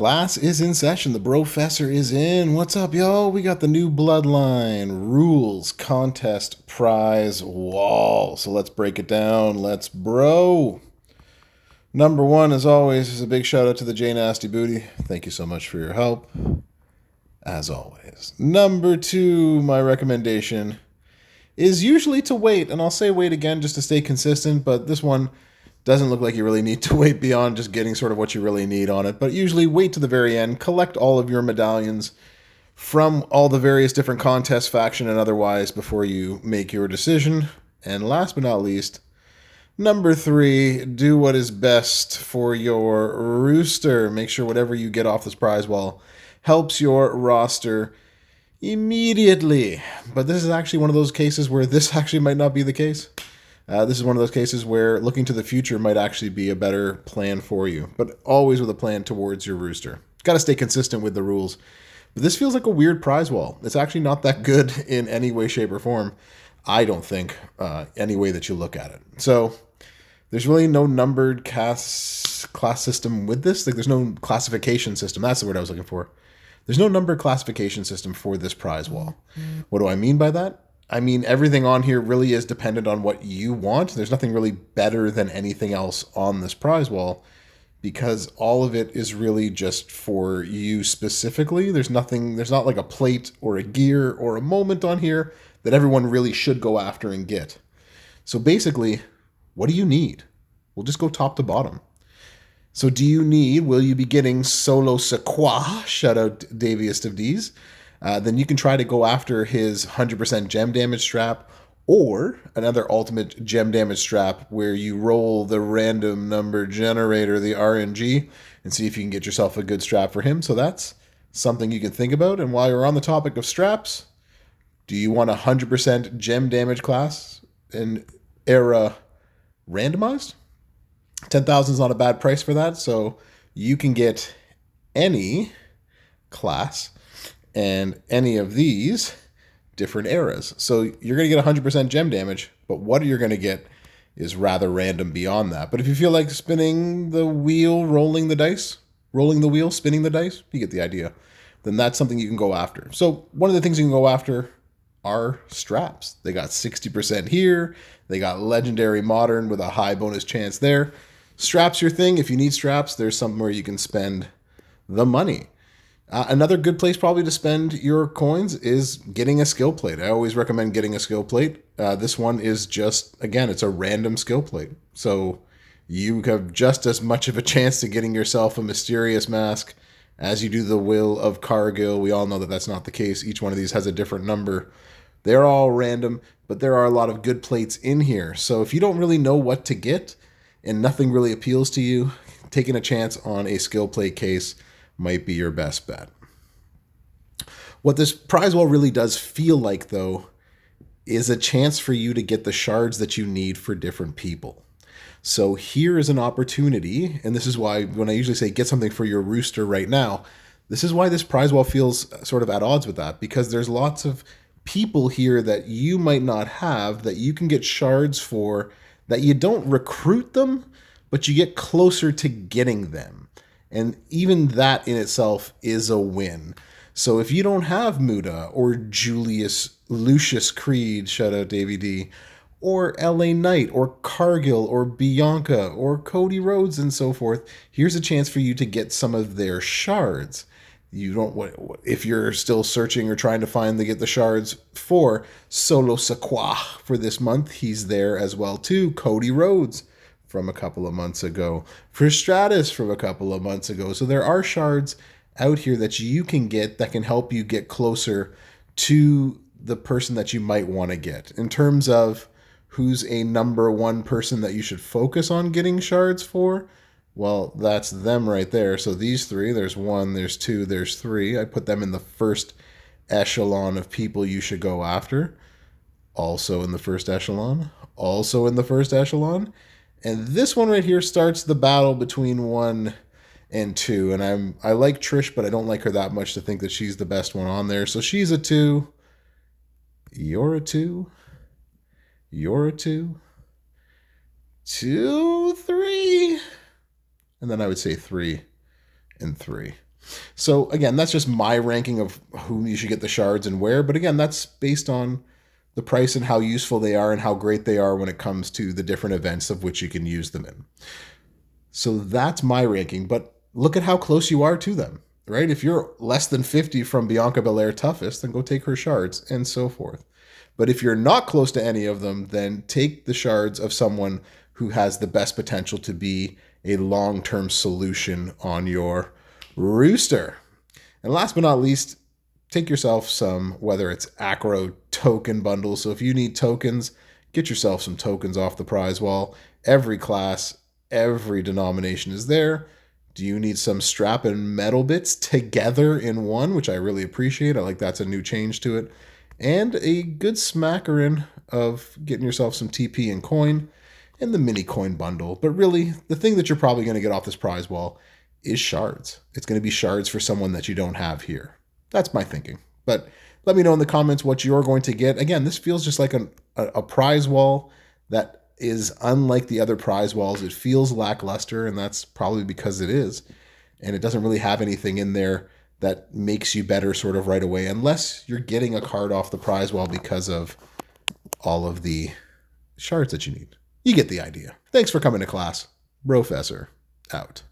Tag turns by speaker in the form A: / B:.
A: Class is in session. The Brofessor is in. What's up, y'all? We got the new Bloodline rules contest prize wall. So let's break it down. Let's bro. Number one, as always, is a big shout out to the J Nasty Booty. Thank you so much for your help. As always. Number two, my recommendation is usually to wait. And I'll say wait again just to stay consistent, but this one doesn't look like you really need to wait beyond just getting sort of what you really need on it. But usually wait to the very end, collect all of your medallions from all the various different contests, faction and otherwise, before you make your decision. And last but not least, number three, do what is best for your rooster. Make sure whatever you get off this prize wall helps your roster immediately. But this is actually one of those cases where this actually might not be the case. This is one of those cases where looking to the future might actually be a better plan for you, but always with a plan towards your rooster. Got to stay consistent with the rules. But this feels like a weird prize wall. It's actually not that good in any way, shape, or form, I don't think, any way that you look at it. So there's really no numbered class system with this. Like there's no classification system. That's the word I was looking for. There's no numbered classification system for this prize wall. What do I mean by that? I mean, everything on here really is dependent on what you want. There's nothing really better than anything else on this prize wall because all of it is really just for you specifically. There's not like a plate or a gear or a moment on here that everyone really should go after and get. So basically, what do you need? We'll just go top to bottom. So will you be getting Solo Sequa, shout out Daviest of D's, then you can try to go after his 100% gem damage strap or another ultimate gem damage strap where you roll the random number generator, the RNG, and see if you can get yourself a good strap for him. So that's something you can think about. And while you're on the topic of straps, do you want a 100% gem damage class and era randomized? 10,000 is not a bad price for that. So you can get any class and any of these different eras. So you're going to get 100% gem damage, but what you're going to get is rather random beyond that. But if you feel like spinning the wheel, rolling the wheel, spinning the dice, you get the idea, then that's something you can go after. So one of the things you can go after are straps. They got 60% here. They got legendary modern with a high bonus chance there. Straps your thing. If you need straps, there's somewhere you can spend the money. Another good place probably to spend your coins is getting a skill plate. I always recommend getting a skill plate. This one is just, again, it's a random skill plate. So you have just as much of a chance to getting yourself a mysterious mask as you do the Will of Cargill. We all know that that's not the case. Each one of these has a different number. They're all random, but there are a lot of good plates in here. So if you don't really know what to get and nothing really appeals to you, taking a chance on a skill plate case might be your best bet. What this prize wall really does feel like, though, is a chance for you to get the shards that you need for different people. So here is an opportunity, and this is why when I usually say get something for your rooster right now, this is why this prize wall feels sort of at odds with that, because there's lots of people here that you might not have that you can get shards for, that you don't recruit them, but you get closer to getting them. And even that in itself is a win. So if you don't have Muda or Lucius Creed, shout out Davey D, or LA Knight or Cargill or Bianca or Cody Rhodes and so forth, here's a chance for you to get some of their shards. You don't, if you're still searching or trying to get the shards for Solo Sequa for this month, he's there as well too. Cody Rhodes from a couple of months ago, for Stratus from a couple of months ago. So there are shards out here that you can get that can help you get closer to the person that you might want to get. In terms of who's a number one person that you should focus on getting shards for, well, that's them right there. So these three, there's one, there's two, there's three. I put them in the first echelon of people you should go after. Also in the first echelon. Also in the first echelon. And this one right here starts the battle between 1 and 2. And I like Trish, but I don't like her that much to think that she's the best one on there. So she's a 2. You're a 2. You're a 2. 2, 3. And then I would say 3 and 3. So again, that's just my ranking of who you should get the shards and where. But again, that's based on the price and how useful they are and how great they are when it comes to the different events of which you can use them in. So that's my ranking, but look at how close you are to them, right? If you're less than 50 from Bianca Belair toughest, then go take her shards and so forth. But if you're not close to any of them, then take the shards of someone who has the best potential to be a long-term solution on your rooster. And last but not least, take yourself some, whether it's acro token bundles. So if you need tokens, get yourself some tokens off the prize wall. Every class, every denomination is there. Do you need some strap and metal bits together in one, which I really appreciate. I like that's a new change to it. And a good smackering of getting yourself some TP and coin and the mini coin bundle. But really, the thing that you're probably going to get off this prize wall is shards. It's going to be shards for someone that you don't have here. That's my thinking. But let me know in the comments what you're going to get. Again, this feels just like a prize wall that is unlike the other prize walls. It feels lackluster, and that's probably because it is. And it doesn't really have anything in there that makes you better sort of right away, unless you're getting a card off the prize wall because of all of the shards that you need. You get the idea. Thanks for coming to class. Brofessor, out.